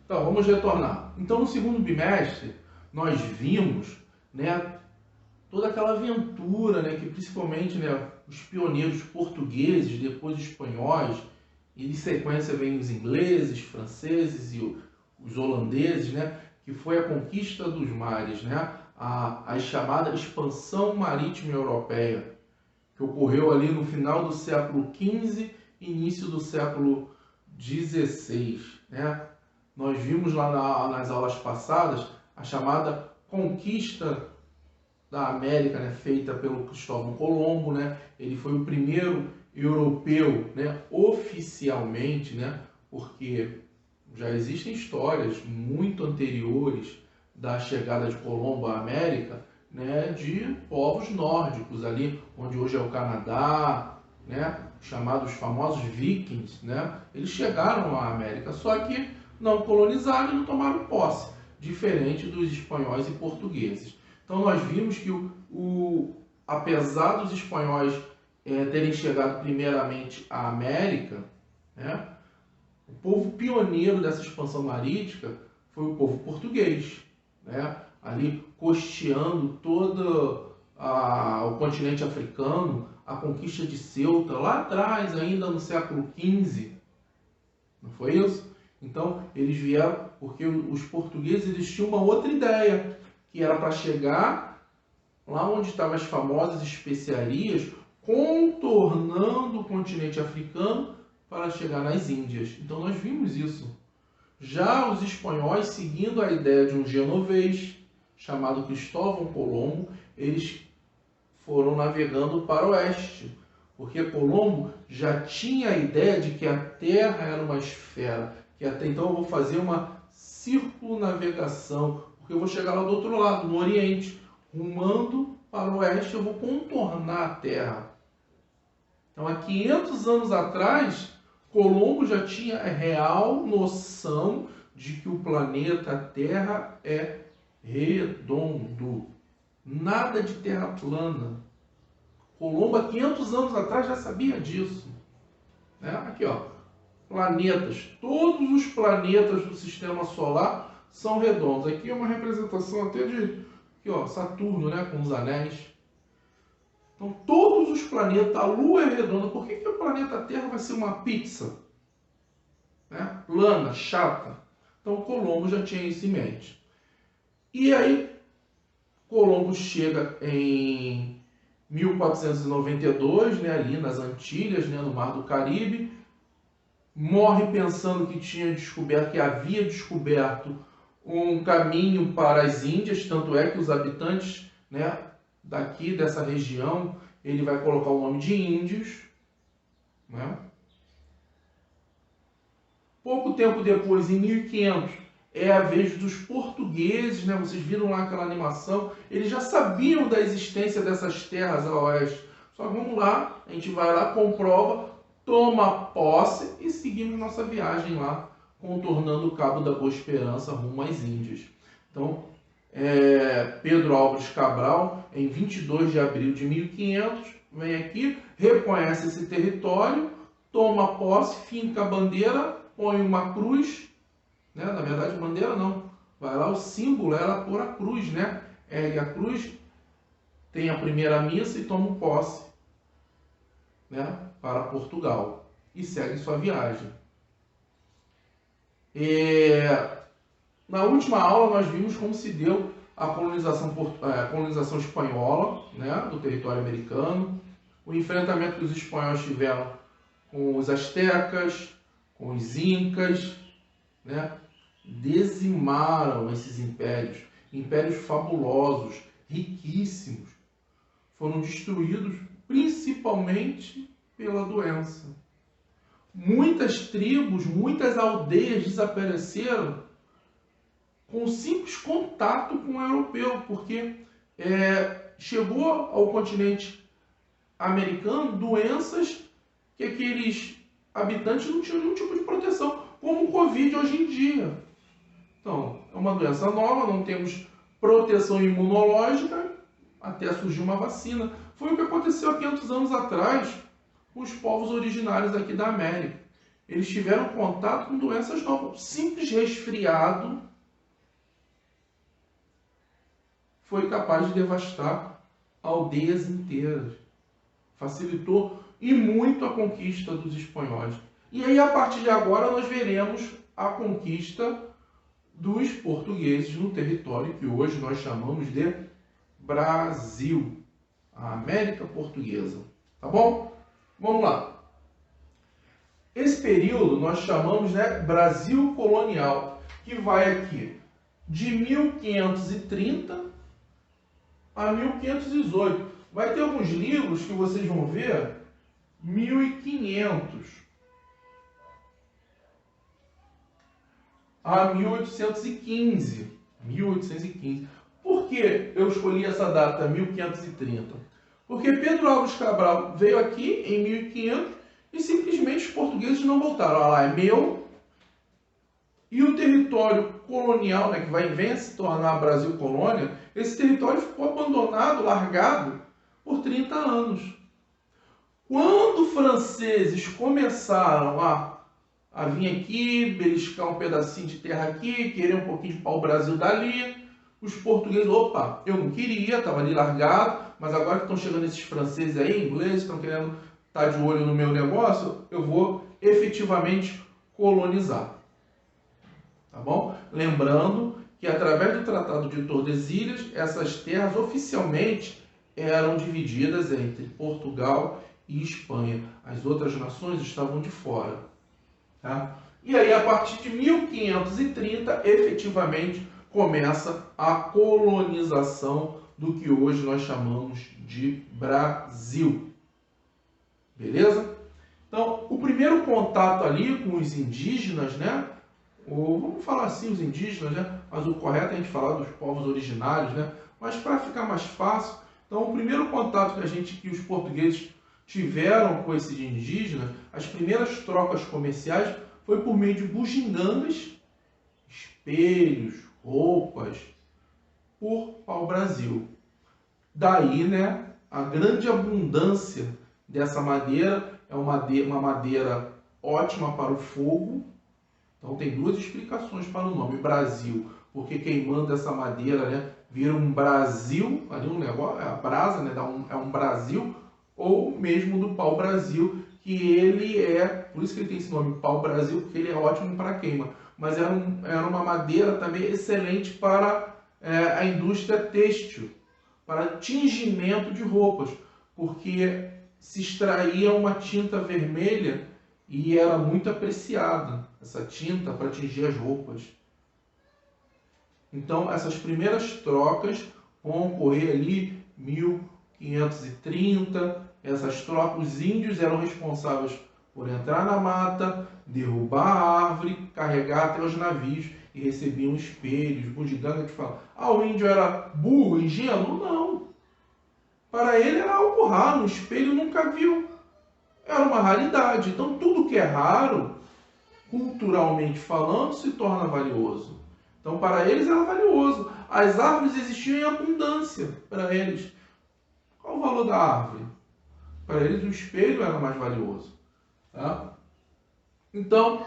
Então, vamos retornar. Então, no segundo bimestre, nós vimos, né, toda aquela aventura, né, que principalmente, né, os pioneiros portugueses, depois os espanhóis, e de sequência vem os ingleses, franceses e os holandeses, né, que foi a conquista dos mares, né, a chamada expansão marítima europeia, que ocorreu ali no final do século XV, início do século XVI, né? Nós vimos lá nas aulas passadas a chamada conquista da América, né, feita pelo Cristóvão Colombo, né? Ele foi o primeiro europeu, né, oficialmente, né, porque já existem histórias muito anteriores da chegada de Colombo à América, né, de povos nórdicos ali, onde hoje é o Canadá, né, chamados famosos vikings, né? Eles chegaram à América, só que não colonizaram e não tomaram posse, diferente dos espanhóis e portugueses. Então nós vimos que apesar dos espanhóis terem chegado primeiramente à América, né, o povo pioneiro dessa expansão marítima foi o povo português, né, ali costeando todo o continente africano, a conquista de Ceuta, lá atrás, ainda no século XV, não foi isso? Então, eles vieram porque os portugueses eles tinham uma outra ideia, que era para chegar lá onde estavam as famosas especiarias, contornando o continente africano para chegar nas Índias. Então, nós vimos isso. Já os espanhóis, seguindo a ideia de um genovês, chamado Cristóvão Colombo, eles foram navegando para o oeste, porque Colombo já tinha a ideia de que a Terra era uma esfera, que até então eu vou fazer uma circunnavegação, porque eu vou chegar lá do outro lado, no Oriente, rumando para o oeste, eu vou contornar a Terra. Então, há 500 anos atrás, Colombo já tinha a real noção de que o planeta Terra é redondo. Nada de terra plana. Colombo, há 500 anos atrás, já sabia disso. Né? Aqui, ó, planetas. Todos os planetas do Sistema Solar são redondos. Aqui é uma representação até de aqui, ó, Saturno, né, com os anéis. Então, todos os planetas, a Lua é redonda. Por que o planeta Terra vai ser uma pizza? Né? Plana, chata. Então, Colombo já tinha isso em mente. E aí, Colombo chega em 1492, né, ali nas Antilhas, né, no Mar do Caribe, morre pensando que havia descoberto um caminho para as Índias, tanto é que os habitantes, né, daqui dessa região, ele vai colocar o nome de índios, né? Pouco tempo depois, em 1500, é a vez dos portugueses, né? Vocês viram lá aquela animação, eles já sabiam da existência dessas terras a oeste. Só que vamos lá, a gente vai lá, comprova, toma posse e seguimos nossa viagem lá, contornando o Cabo da Boa Esperança rumo às Índias. Então, Pedro Álvares Cabral, em 22 de abril de 1500, vem aqui, reconhece esse território, toma posse, finca a bandeira, põe uma cruz, né? Na verdade, bandeira não. Vai lá, o símbolo era pôr a cruz, né? E a cruz tem a primeira missa e toma posse, né, para Portugal. E segue sua viagem. Na última aula, nós vimos como se deu a colonização espanhola, né, do território americano, o enfrentamento que os espanhóis tiveram com os astecas, com os incas, né? Dizimaram esses impérios, impérios fabulosos, riquíssimos, foram destruídos principalmente pela doença. Muitas tribos, muitas aldeias desapareceram com simples contato com o europeu, porque chegou ao continente americano doenças que aqueles habitantes não tinham nenhum tipo de proteção, como o Covid hoje em dia. Então, é uma doença nova, não temos proteção imunológica até surgir uma vacina. Foi o que aconteceu há 500 anos atrás com os povos originários aqui da América. eles tiveram contato com doenças novas. Simples resfriado foi capaz de devastar aldeias inteiras. Facilitou e muito a conquista dos espanhóis. E aí, a partir de agora, nós veremos a conquista dos portugueses no território que hoje nós chamamos de Brasil, a América Portuguesa. Tá bom? Vamos lá. Esse período nós chamamos de Brasil colonial, que vai aqui de 1530 a 1518. Vai ter alguns livros que vocês vão ver 1500 a 1815. 1815. Por que eu escolhi essa data, 1530? Porque Pedro Álvares Cabral veio aqui em 1500 e simplesmente os portugueses não voltaram. Olha lá, é meu. E o território colonial, né, que vem a se tornar Brasil colônia, esse território ficou abandonado, largado por 30 anos. Quando franceses começaram a vir aqui, beliscar um pedacinho de terra aqui, querer um pouquinho de pau-brasil dali, os portugueses, opa, eu não queria, estava ali largado, mas agora que estão chegando esses franceses aí, ingleses, estão querendo estar de olho no meu negócio, eu vou efetivamente colonizar. Tá bom? Lembrando que através do Tratado de Tordesilhas, essas terras oficialmente eram divididas entre Portugal e Espanha. As outras nações estavam de fora. Tá? E aí, a partir de 1530, efetivamente, começa a colonização do que hoje nós chamamos de Brasil. Beleza? Então, o primeiro contato ali com os indígenas, né? Ou vamos falar assim, os indígenas, né? Mas o correto é a gente falar dos povos originários, né? Mas para ficar mais fácil, então o primeiro contato que os portugueses tiveram com esses indígenas, as primeiras trocas comerciais, foi por meio de bugigangas, espelhos, roupas, por pau-brasil. Daí, né, a grande abundância dessa madeira, é uma madeira ótima para o fogo. Então tem duas explicações para o nome Brasil, porque queimando essa madeira, né, vira um Brasil, ali um negócio, a brasa, né, é um Brasil, ou mesmo do pau-brasil, que ele por isso que ele tem esse nome, pau-brasil, porque ele é ótimo para queima, mas era uma madeira também excelente para a indústria têxtil, para tingimento de roupas, porque se extraía uma tinta vermelha e era muito apreciada essa tinta para tingir as roupas. Então, essas primeiras trocas vão ocorrer ali 1530. Essas trocas, os índios eram responsáveis por entrar na mata, derrubar a árvore, carregar até os navios e recebiam espelhos, bugiganga, que falam, o índio era burro, ingênuo? Não. Para ele era algo raro, um espelho nunca viu. Era uma raridade. Então, tudo que é raro, culturalmente falando, se torna valioso. Então, para eles era valioso. As árvores existiam em abundância para eles. Qual o valor da árvore? Para eles, o espelho era mais valioso. Tá? Então,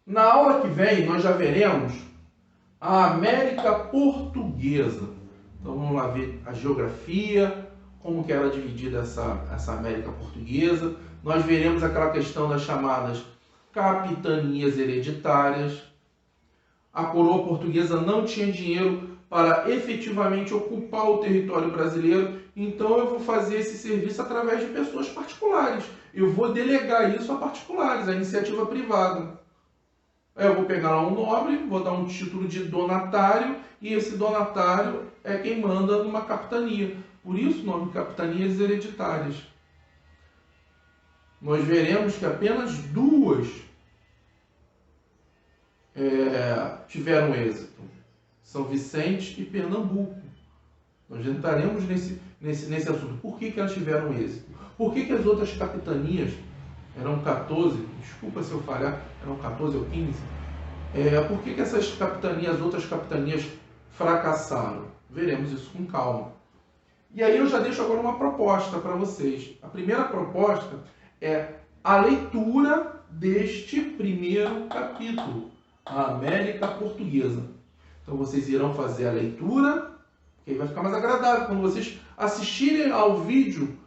na aula que vem, nós já veremos a América Portuguesa. Então, vamos lá ver a geografia, como que era dividida essa América Portuguesa. Nós veremos aquela questão das chamadas capitanias hereditárias. A coroa portuguesa não tinha dinheiro para efetivamente ocupar o território brasileiro, então eu vou fazer esse serviço através de pessoas particulares. Eu vou delegar isso a particulares, a iniciativa privada. Eu vou pegar lá um nobre, vou dar um título de donatário, e esse donatário é quem manda numa capitania. Por isso o nome capitanias hereditárias. Nós veremos que apenas duas tiveram êxito. São Vicente e Pernambuco. Nós entraremos nesse assunto. Por que elas tiveram êxito? Por que as outras capitanias, eram 14, desculpa se eu falhar, eram 14 ou 15, por que essas capitanias, as outras capitanias fracassaram? Veremos isso com calma. E aí eu já deixo agora uma proposta para vocês. A primeira proposta é a leitura deste primeiro capítulo, a América Portuguesa. Então vocês irão fazer a leitura, que aí vai ficar mais agradável. Quando vocês assistirem ao vídeo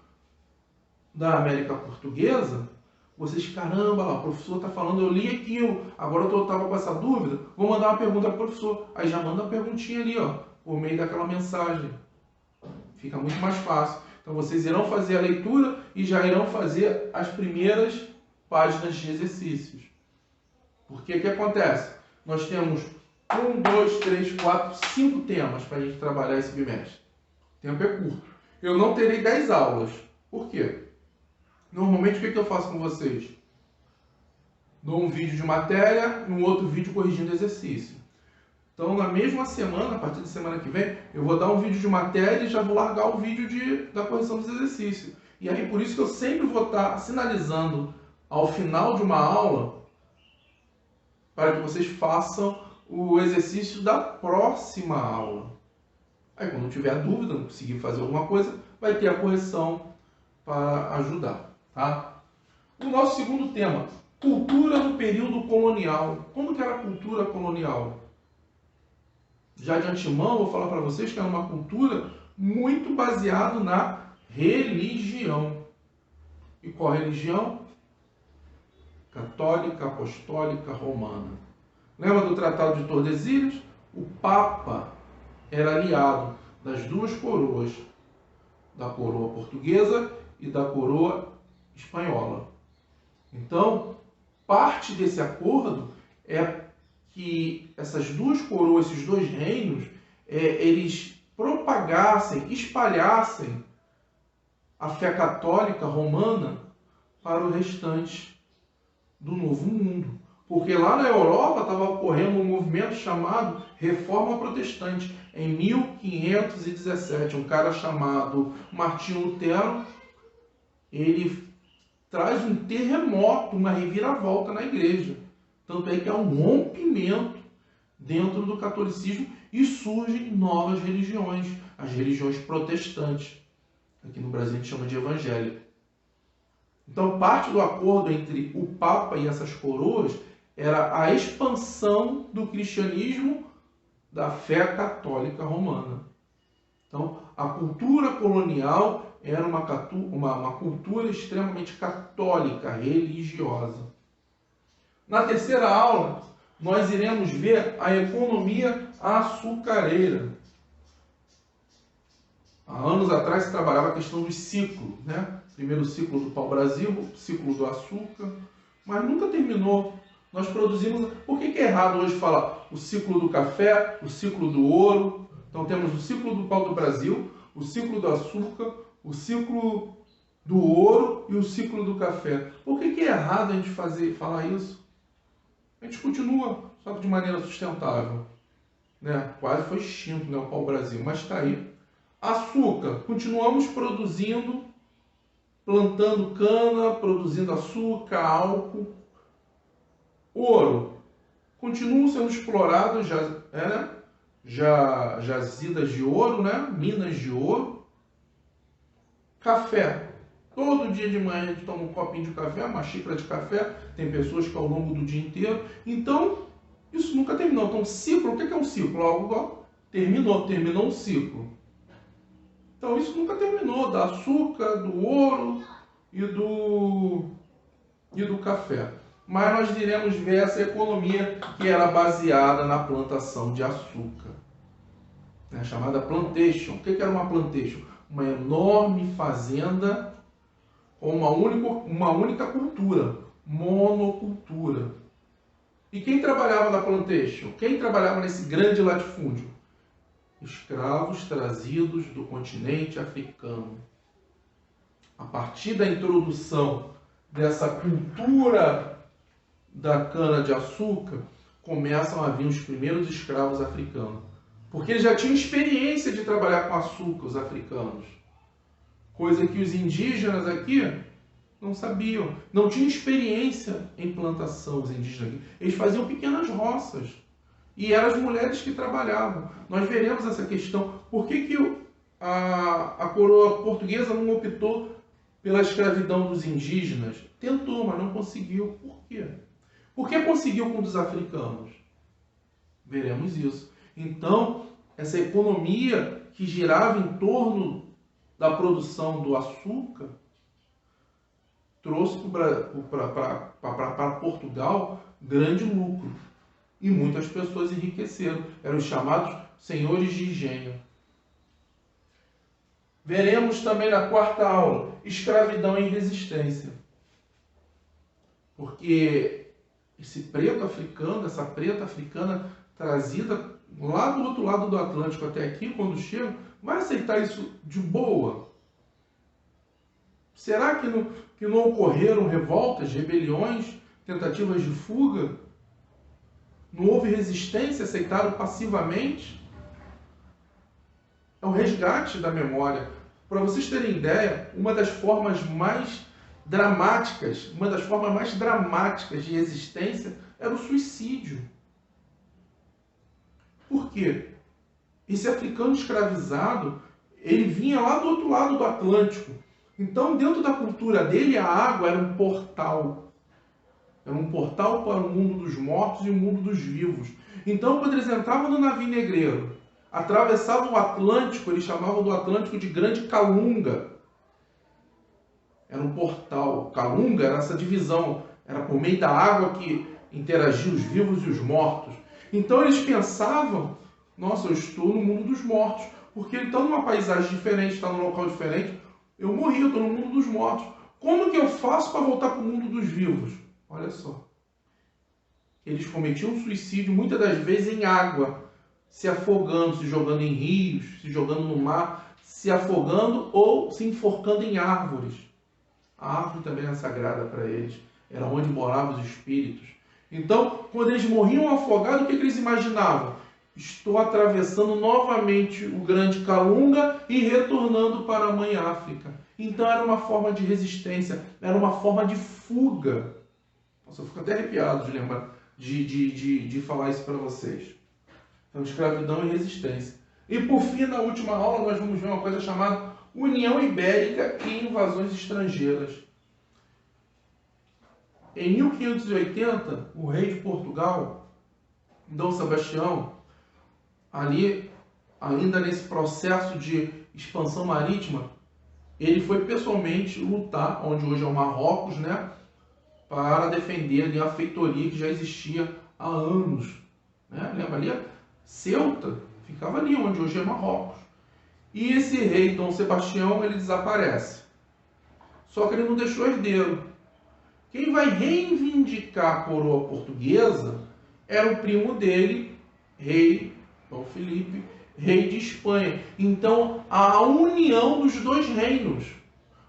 da América Portuguesa, vocês, caramba, lá, o professor está falando, eu li aquilo, agora eu estava com essa dúvida, vou mandar uma pergunta para o professor. Aí já manda uma perguntinha ali, ó, por meio daquela mensagem. Fica muito mais fácil. Então vocês irão fazer a leitura e já irão fazer as primeiras páginas de exercícios. Porque o que acontece? Nós temos 1, 2, 3, 4, 5 temas para a gente trabalhar esse bimestre. O tempo é curto. Eu não terei 10 aulas. Por quê? Normalmente o que eu faço com vocês? Dou um vídeo de matéria e um outro vídeo corrigindo exercício. Então, na mesma semana, a partir da semana que vem, eu vou dar um vídeo de matéria e já vou largar o vídeo da correção dos exercícios. E aí, por isso que eu sempre vou estar sinalizando ao final de uma aula para que vocês façam o exercício da próxima aula. Aí, quando tiver dúvida, não conseguir fazer alguma coisa, vai ter a correção para ajudar, tá? O nosso segundo tema, cultura no período colonial. Como que era a cultura colonial? Já de antemão, vou falar para vocês que era uma cultura muito baseada na religião. E qual religião? Católica, apostólica, romana. Lembra do Tratado de Tordesilhas? O Papa era aliado das duas coroas, da coroa portuguesa e da coroa espanhola. Então, parte desse acordo é que essas duas coroas, esses dois reinos, eles propagassem, espalhassem a fé católica romana para o restante do Novo Mundo. Porque lá na Europa estava ocorrendo um movimento chamado Reforma Protestante. Em 1517, um cara chamado Martinho Lutero, ele traz um terremoto, uma reviravolta na igreja. Tanto é que há um rompimento dentro do catolicismo e surgem novas religiões, as religiões protestantes. Aqui no Brasil a gente chama de evangélica. Então, parte do acordo entre o Papa e essas coroas era a expansão do cristianismo da fé católica romana. Então, a cultura colonial era uma cultura extremamente católica, religiosa. Na terceira aula, nós iremos ver a economia açucareira. Há anos atrás se trabalhava a questão dos ciclos, né? Primeiro o ciclo do pau-brasil, o ciclo do açúcar, mas nunca terminou. Nós produzimos... Por que é errado hoje falar o ciclo do café, o ciclo do ouro? Então temos o ciclo do pau-do-Brasil, o ciclo do açúcar, o ciclo do ouro e o ciclo do café. Por que é errado a gente falar isso? A gente continua, só que de maneira sustentável. Né? Quase foi extinto, né, o pau-brasil, mas está aí. Açúcar, continuamos produzindo, plantando cana, produzindo açúcar, álcool. Ouro, continuam sendo explorados jazidas de ouro, né? Minas de ouro. Café, todo dia de manhã a gente toma um copinho de café, uma xícara de café, tem pessoas que ao longo do dia inteiro. Então, isso nunca terminou. Então, ciclo, o que é um ciclo? Algo terminou um ciclo. Então, isso nunca terminou, do açúcar, do ouro e do café. Mas nós iremos ver essa economia que era baseada na plantação de açúcar, né, chamada plantation. O que era uma plantation? Uma enorme fazenda com uma única cultura, monocultura. E quem trabalhava na plantation? Quem trabalhava nesse grande latifúndio? Escravos trazidos do continente africano. A partir da introdução dessa cultura da cana-de-açúcar, começam a vir os primeiros escravos africanos. Porque eles já tinham experiência de trabalhar com açúcar, os africanos. Coisa que os indígenas aqui não sabiam. Não tinham experiência em plantação, os indígenas aqui. Eles faziam pequenas roças. E eram as mulheres que trabalhavam. Nós veremos essa questão. Por que a coroa portuguesa não optou pela escravidão dos indígenas? Tentou, mas não conseguiu. Por quê? Por que conseguiu com os africanos? Veremos isso. Então, essa economia que girava em torno da produção do açúcar trouxe para Portugal grande lucro. E muitas pessoas enriqueceram. Eram os chamados senhores de engenho. Veremos também na quarta aula, escravidão e resistência. Porque esse preto africano, essa preta africana trazida lá do outro lado do Atlântico até aqui, quando chega, vai aceitar isso de boa? Será que não ocorreram revoltas, rebeliões, tentativas de fuga? Não houve resistência, aceitaram passivamente? É o resgate da memória. Para vocês terem ideia, uma das formas mais dramáticas de resistência era o suicídio. Por quê? Esse africano escravizado, ele vinha lá do outro lado do Atlântico. Então, dentro da cultura dele, a água era um portal. Era um portal para o mundo dos mortos e o mundo dos vivos. Então, quando eles entravam no navio negreiro, atravessavam o Atlântico, eles chamavam do Atlântico de Grande Calunga. Era um portal. Calunga era essa divisão. Era por meio da água que interagia os vivos e os mortos. Então, eles pensavam, nossa, eu estou no mundo dos mortos. Porque ele está numa paisagem diferente, está num local diferente. Eu morri, eu estou no mundo dos mortos. Como que eu faço para voltar para o mundo dos vivos? Olha só. Eles cometiam suicídio muitas das vezes em água, se afogando, se jogando em rios, se jogando no mar, se afogando ou se enforcando em árvores. A árvore também era sagrada para eles. Era onde moravam os espíritos. Então, quando eles morriam afogados, o que eles imaginavam? Estou atravessando novamente o Grande Calunga e retornando para a Mãe África. Então era uma forma de resistência, era uma forma de fuga. Nossa, eu fico até arrepiado de lembrar, de falar isso para vocês. Então, escravidão e resistência. E por fim, na última aula, nós vamos ver uma coisa chamada União Ibérica e invasões estrangeiras. Em 1580, o rei de Portugal, Dom Sebastião, ali, ainda nesse processo de expansão marítima, ele foi pessoalmente lutar, onde hoje é o Marrocos, né, para defender ali a feitoria que já existia há anos. Né? Lembra ali? Ceuta ficava ali, onde hoje é Marrocos. E esse rei, Dom Sebastião, ele desaparece. Só que ele não deixou herdeiro. Quem vai reivindicar a coroa portuguesa era o primo dele, rei Dom Felipe, rei de Espanha. Então, a união dos dois reinos.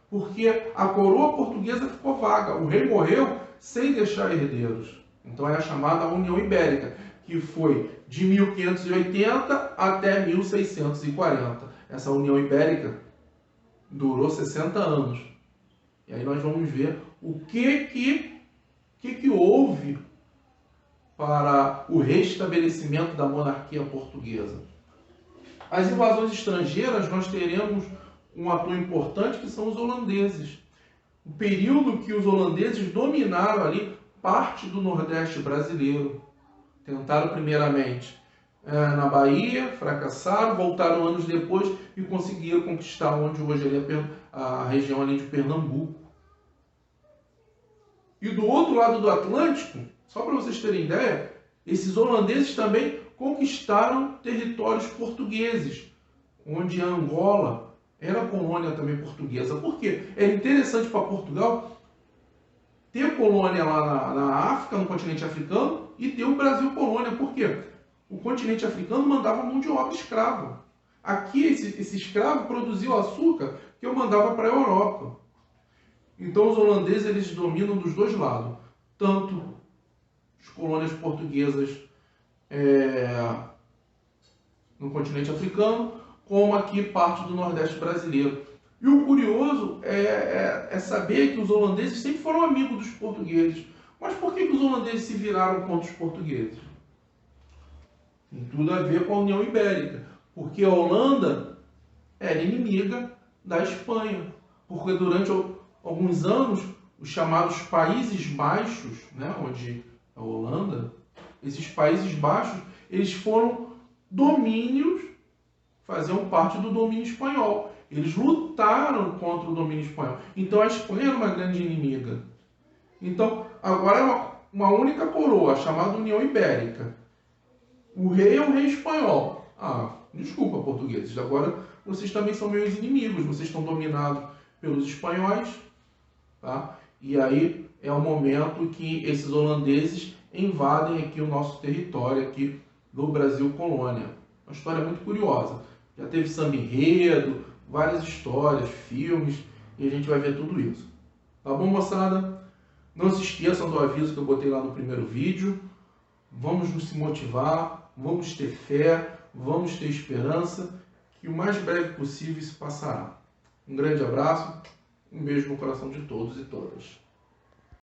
Porque a coroa portuguesa ficou vaga. O rei morreu sem deixar herdeiros. Então, é a chamada União Ibérica, que foi de 1580 até 1640. Essa União Ibérica durou 60 anos. E aí nós vamos ver o que houve para o restabelecimento da monarquia portuguesa. As invasões estrangeiras, nós teremos um ator importante, que são os holandeses. O período que os holandeses dominaram ali parte do Nordeste brasileiro. Tentaram primeiramente na Bahia, fracassaram, voltaram anos depois e conseguiram conquistar onde hoje é a região ali de Pernambuco. E do outro lado do Atlântico, só para vocês terem ideia, esses holandeses também conquistaram territórios portugueses, onde a Angola era colônia também portuguesa. Por quê? Era interessante para Portugal ter colônia lá na África, no continente africano, e ter o Brasil colônia. Por quê? O continente africano mandava mão de obra escrava. Aqui, esse escravo produziu açúcar que eu mandava para a Europa. Então, os holandeses, eles dominam dos dois lados. Tanto as colônias portuguesas no continente africano, como aqui parte do Nordeste brasileiro. E o curioso é saber que os holandeses sempre foram amigos dos portugueses. Mas por que os holandeses se viraram contra os portugueses? Tem tudo a ver com a União Ibérica. Porque a Holanda era inimiga da Espanha. Porque durante alguns anos, os chamados Países Baixos, né, onde a Holanda, esses Países Baixos, eles foram domínios, faziam parte do domínio espanhol. Eles lutaram contra o domínio espanhol. Então a Espanha era uma grande inimiga. Então agora é uma única coroa, chamada União Ibérica. O rei é o rei espanhol. Ah, desculpa, portugueses, agora vocês também são meus inimigos. Vocês estão dominados pelos espanhóis, tá? E aí é o momento que esses holandeses invadem aqui o nosso território aqui do Brasil colônia. Uma história muito curiosa. Já teve samba enredo, várias histórias, filmes, e a gente vai ver tudo isso. Tá bom, moçada? Não se esqueçam do aviso que eu botei lá no primeiro vídeo. Vamos nos motivar, vamos ter fé, vamos ter esperança, que o mais breve possível isso passará. Um grande abraço, um beijo no coração de todos e todas.